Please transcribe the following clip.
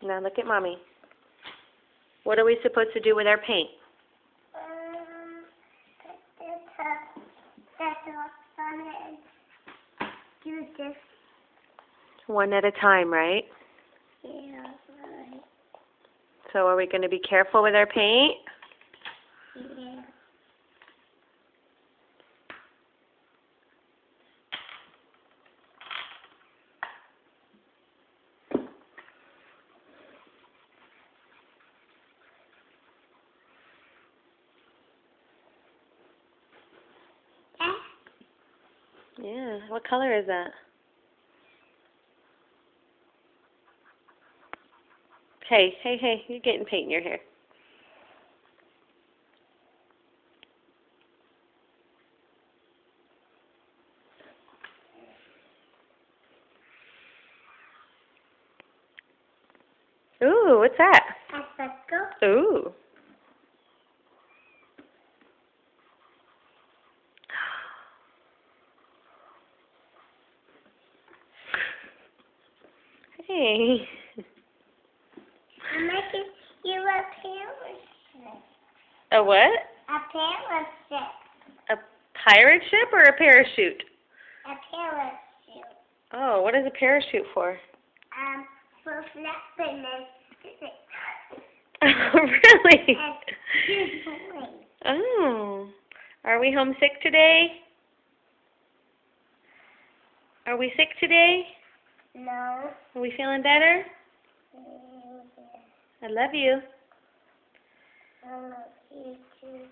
Now look at Mommy. What are we supposed to do with our paint? Do this. One at a time, right? Yeah, right. So are we going to be careful with our paint? Yeah. Yeah. What color is that? Hey, hey, hey, you're getting paint in your hair. Ooh, what's that? A circle. Ooh. Hey. I'm making you a parachute. A what? A parachute. A pirate ship or a parachute? A parachute. Oh, what is a parachute for? For flapping Really? and Oh. Are we homesick today? Are we sick today? No. Are we feeling better? I love you. I love you too.